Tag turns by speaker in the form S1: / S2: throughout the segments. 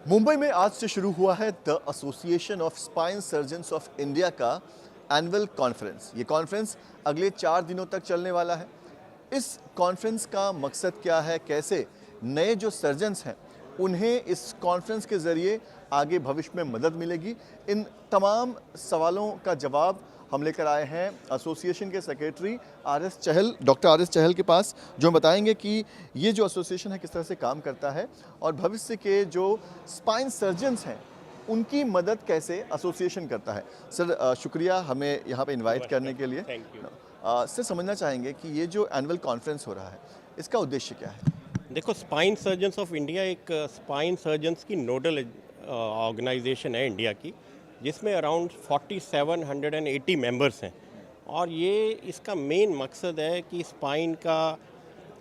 S1: मुंबई में आज से शुरू हुआ है the association of spine surgeons of India का एनुअल कॉन्फ्रेंस। ये कॉन्फ्रेंस अगले 4 दिनों तक चलने वाला है। इस कॉन्फ्रेंस का मकसद क्या है, कैसे नए जो सर्जन्स हैं उन्हें इस कॉन्फ्रेंस के ज़रिए आगे भविष्य में मदद मिलेगी, इन तमाम सवालों का जवाब हम लेकर आए हैं एसोसिएशन के सेक्रेटरी डॉक्टर आर एस चहल के पास, जो बताएंगे कि ये जो एसोसिएशन है किस तरह से काम करता है और भविष्य के जो स्पाइन सर्जन्स हैं उनकी मदद कैसे एसोसिएशन करता है। सर शुक्रिया हमें यहाँ पे इनवाइट करने के लिए।
S2: Thank you.
S1: सर समझना चाहेंगे कि ये जो एनुअल कॉन्फ्रेंस हो रहा है इसका उद्देश्य क्या है?
S2: देखो, स्पाइन सर्जन्स ऑफ इंडिया एक स्पाइन सर्जन्स की नोडल ऑर्गेनाइजेशन है इंडिया की, जिसमें अराउंड 4780 मेंबर्स हैं। और ये इसका मेन मकसद है कि स्पाइन का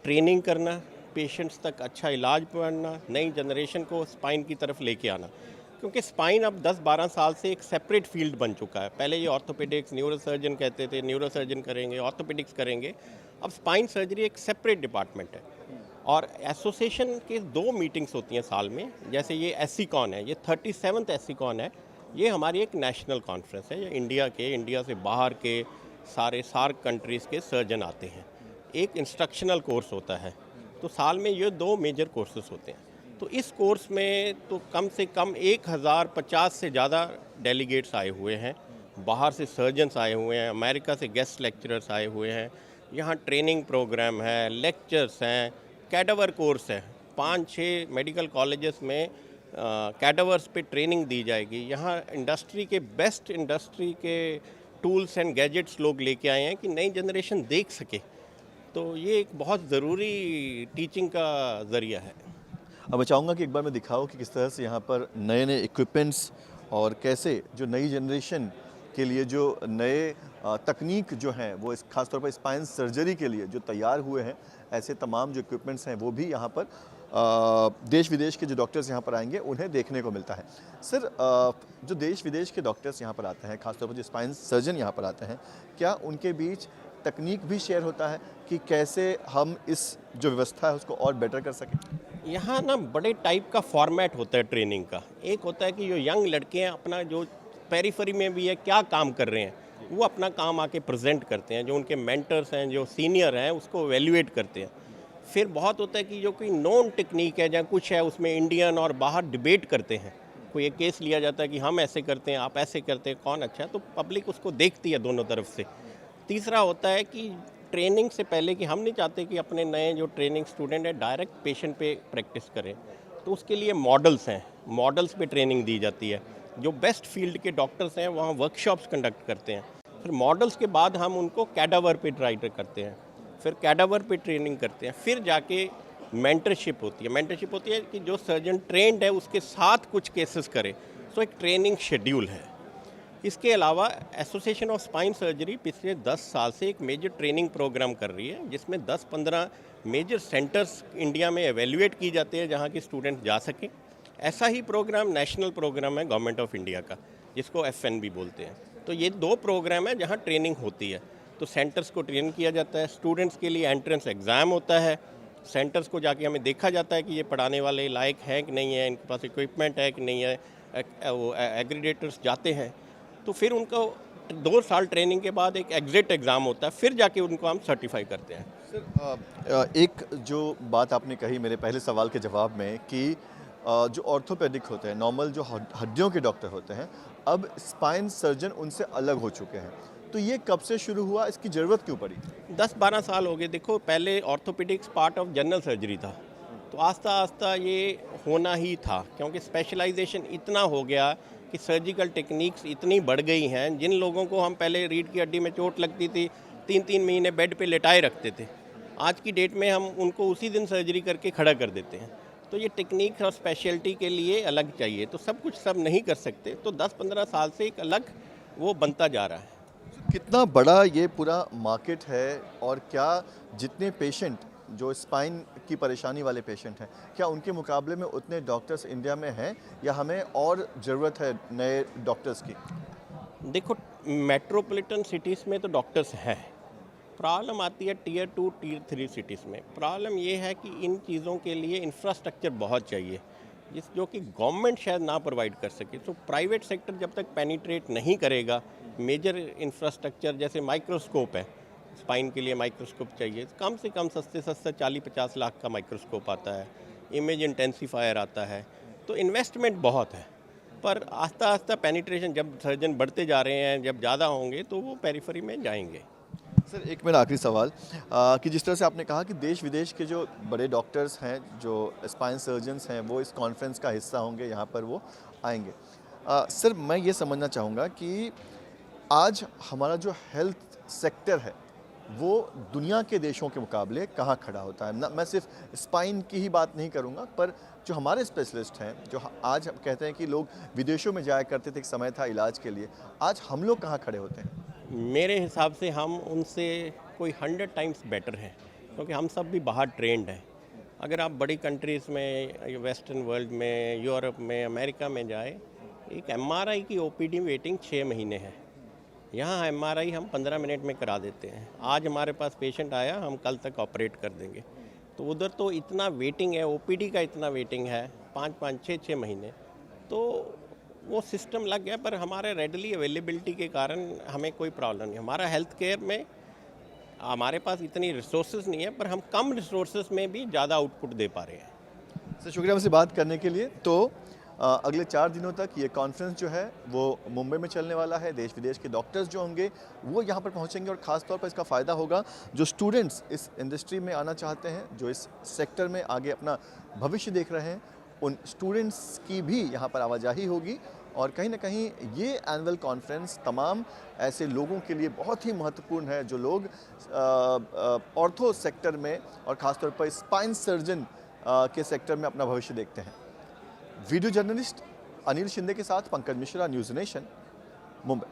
S2: ट्रेनिंग करना, पेशेंट्स तक अच्छा इलाज पढ़ना, नई जनरेशन को स्पाइन की तरफ लेके आना। क्योंकि स्पाइन अब 10-12 साल से एक सेपरेट फील्ड बन चुका है। पहले ये ऑर्थोपेडिक्स, न्यूरोसर्जन कहते थे, न्यूरोसर्जन करेंगे, ऑर्थोपेडिक्स करेंगे। अब स्पाइन सर्जरी एक सेपरेट डिपार्टमेंट है। और एसोसिएशन के 2 मीटिंग्स होती हैं साल में। जैसे ये एसीकॉन है, ये 37th एसीकॉन है। ये हमारी एक नेशनल कॉन्फ्रेंस है। ये इंडिया से बाहर के सारे सार्क कंट्रीज़ के सर्जन आते हैं। एक इंस्ट्रक्शनल कोर्स होता है। तो साल में ये 2 मेजर कोर्सेज होते हैं। तो इस कोर्स में तो कम से कम 1050 से ज़्यादा डेलीगेट्स आए हुए हैं। बाहर से सर्जन्स आए हुए हैं, अमेरिका से गेस्ट लेक्चरर्स आए हुए हैं। यहाँ ट्रेनिंग प्रोग्राम है, लेक्चर्स हैं, कैडावर कोर्स है। 5-6 मेडिकल कॉलेजेस में कैडावर्स पे ट्रेनिंग दी जाएगी। यहाँ इंडस्ट्री के टूल्स एंड गैजेट्स लोग लेके आए हैं कि नई जनरेशन देख सके। तो ये एक बहुत ज़रूरी टीचिंग का ज़रिया है।
S1: अब मैं चाहूँगा कि एक बार मैं दिखाओ कि किस तरह से यहाँ पर नए नए इक्विपमेंट्स और कैसे जो नई जनरेशन के लिए जो नए तकनीक जो हैं वो इस खासतौर पर स्पाइन सर्जरी के लिए जो तैयार हुए हैं, ऐसे तमाम जो इक्विपमेंट्स हैं वो भी यहाँ पर देश विदेश के जो डॉक्टर्स यहाँ पर आएंगे उन्हें देखने को मिलता है। सर जो देश विदेश के डॉक्टर्स यहाँ पर आते हैं, खासतौर पर जो स्पाइन सर्जन यहाँ पर आते हैं, क्या उनके बीच तकनीक भी शेयर होता है कि कैसे हम इस जो व्यवस्था है उसको और बेटर कर सकें?
S2: यहाँ ना बड़े टाइप का फॉर्मेट होता है ट्रेनिंग का। एक होता है कि जो यंग लड़के हैं अपना जो पेरिफेरी में भी है क्या काम कर रहे हैं वो अपना काम आके प्रेजेंट करते हैं। जो उनके मेंटर्स हैं, जो सीनियर हैं, उसको एवेल्युएट करते हैं। फिर बहुत होता है कि जो कोई नॉन टेक्निक है या कुछ है उसमें इंडियन और बाहर डिबेट करते हैं। कोई एक केस लिया जाता है कि हम ऐसे करते हैं, आप ऐसे करते हैं, कौन अच्छा है, तो पब्लिक उसको देखती है दोनों तरफ से। तीसरा होता है कि ट्रेनिंग से पहले कि हम नहीं चाहते कि अपने नए जो ट्रेनिंग स्टूडेंट है डायरेक्ट पेशेंट पे प्रैक्टिस करें, तो उसके लिए मॉडल्स हैं, मॉडल्स पे ट्रेनिंग दी जाती है। जो बेस्ट फील्ड के डॉक्टर्स हैं वहाँ वर्कशॉप्स कंडक्ट करते हैं। फिर मॉडल्स के बाद हम उनको कैडावर पे ट्राई करते हैं, फिर कैडावर पे ट्रेनिंग करते हैं, फिर जाके मेंटरशिप होती है कि जो सर्जन ट्रेंड है उसके साथ कुछ केसेस करे। सो एक ट्रेनिंग शेड्यूल है। इसके अलावा एसोसिएशन ऑफ स्पाइन सर्जरी पिछले 10 साल से एक मेजर ट्रेनिंग प्रोग्राम कर रही है, जिसमें 10-15 मेजर सेंटर्स इंडिया में एवेल्युएट की जाते हैं जहाँ के स्टूडेंट जा सकें। ऐसा ही प्रोग्राम नेशनल प्रोग्राम है गवर्नमेंट ऑफ इंडिया का, जिसको FNB बोलते हैं। तो ये 2 प्रोग्राम है जहाँ ट्रेनिंग होती है। तो सेंटर्स को ट्रेन किया जाता है, स्टूडेंट्स के लिए एंट्रेंस एग्ज़ाम होता है। सेंटर्स को जाके हमें देखा जाता है कि ये पढ़ाने वाले लायक हैं कि नहीं है, इनके पास इक्विपमेंट है कि नहीं है। वो एग्रीडेटर्स जाते हैं, तो फिर उनको 2 साल ट्रेनिंग के बाद एक एग्जिट एग्ज़ाम होता है, फिर जाके उनको हम सर्टिफाई करते हैं।
S1: सर एक जो बात आपने कही मेरे पहले सवाल के जवाब में कि जो ऑर्थोपेडिक होते हैं, नॉर्मल जो हड्डियों के डॉक्टर होते हैं, अब स्पाइन सर्जन उनसे अलग हो चुके हैं, तो ये कब से शुरू हुआ, इसकी ज़रूरत क्यों पड़ी?
S2: 10-12 साल हो गए। देखो, पहले orthopaedics part of general surgery था, तो आस्ता आस्ता ये होना ही था, क्योंकि स्पेशलाइजेशन इतना हो गया कि सर्जिकल टेक्निक्स इतनी बढ़ गई हैं। जिन लोगों को हम पहले रीढ़ की हड्डी में चोट लगती थी 3-3 महीने बेड पे लेटाए रखते थे, आज की डेट में हम उनको उसी दिन सर्जरी करके खड़ा कर देते हैं। तो ये टेक्निक और स्पेशलिटी के लिए अलग चाहिए, तो सब नहीं कर सकते। तो 10-15 साल से एक अलग वो बनता जा रहा है।
S1: कितना बड़ा ये पूरा मार्केट है और क्या जितने पेशेंट जो स्पाइन की परेशानी वाले पेशेंट हैं, क्या उनके मुकाबले में उतने डॉक्टर्स इंडिया में हैं या हमें और ज़रूरत है नए डॉक्टर्स की?
S2: देखो, मेट्रोपॉलिटन सिटीज़ में तो डॉक्टर्स हैं। प्रॉब्लम आती है Tier 2, Tier 3 सिटीज़ में। प्रॉब्लम ये है कि इन चीज़ों के लिए इंफ्रास्ट्रक्चर बहुत चाहिए। जो कि गवर्नमेंट शायद ना प्रोवाइड कर सके। तो प्राइवेट सेक्टर जब तक पेनिट्रेट नहीं करेगा, मेजर इंफ्रास्ट्रक्चर जैसे माइक्रोस्कोप है, स्पाइन के लिए माइक्रोस्कोप चाहिए, कम से कम सस्ते 40-50 लाख का माइक्रोस्कोप आता है, इमेज इंटेंसीफायर आता है, तो इन्वेस्टमेंट बहुत है। पर आस्ता आस्ता पेनिट्रेशन जब सर्जन बढ़ते जा रहे हैं, जब ज़्यादा होंगे तो वो पेरिफेरी में जाएंगे।
S1: सर एक मेरा आखिरी सवाल कि जिस तरह से आपने कहा कि देश विदेश के जो बड़े डॉक्टर्स हैं, जो स्पाइन सर्जन्स हैं, वो इस कॉन्फ्रेंस का हिस्सा होंगे, यहाँ पर वो आएंगे। सर मैं ये समझना चाहूँगा कि आज हमारा जो हेल्थ सेक्टर है वो दुनिया के देशों के मुकाबले कहाँ खड़ा होता है। मैं सिर्फ स्पाइन की ही बात नहीं करूँगा, पर जो हमारे स्पेशलिस्ट हैं, जो आज हम कहते हैं कि लोग विदेशों में जाया करते थे, एक समय था इलाज के लिए, आज हम लोग कहाँ खड़े होते हैं?
S2: मेरे हिसाब से हम उनसे कोई 100 टाइम्स बेटर हैं, क्योंकि हम सब भी बाहर ट्रेंड हैं। अगर आप बड़ी कंट्रीज़ में, वेस्टर्न वर्ल्ड में, यूरोप में, अमेरिका में जाए, एक एमआरआई की ओपीडी वेटिंग 6 महीने है। यहाँ एमआरआई हम 15 मिनट में करा देते हैं। आज हमारे पास पेशेंट आया, हम कल तक ऑपरेट कर देंगे। तो उधर तो इतना वेटिंग है, ओपीडी का इतना वेटिंग है, 5-5, 6-6 महीने। तो वो सिस्टम लग गया, पर हमारे रेडली अवेलेबिलिटी के कारण हमें कोई प्रॉब्लम नहीं। हमारा हेल्थ केयर में हमारे पास इतनी रिसोर्सेज नहीं है, पर हम कम रिसोर्सेज में भी ज़्यादा आउटपुट दे पा रहे हैं।
S1: सर शुक्रिया मुझसे बात करने के लिए। तो अगले 4 दिनों तक ये कॉन्फ्रेंस जो है वो मुंबई में चलने वाला है। देश विदेश के डॉक्टर्स जो होंगे वो यहाँ पर पहुँचेंगे, और ख़ास तौर पर इसका फ़ायदा होगा जो स्टूडेंट्स इस इंडस्ट्री में आना चाहते हैं, जो इस सेक्टर में आगे अपना भविष्य देख रहे हैं, उन स्टूडेंट्स की भी यहाँ पर आवाजाही होगी। और कहीं ना कहीं ये एनुअल कॉन्फ्रेंस तमाम ऐसे लोगों के लिए बहुत ही महत्वपूर्ण है जो लोग ऑर्थो सेक्टर में और ख़ासतौर पर स्पाइन सर्जन के सेक्टर में अपना भविष्य देखते हैं। वीडियो जर्नलिस्ट अनिल शिंदे के साथ पंकज मिश्रा, न्यूज़ नेशन, मुंबई।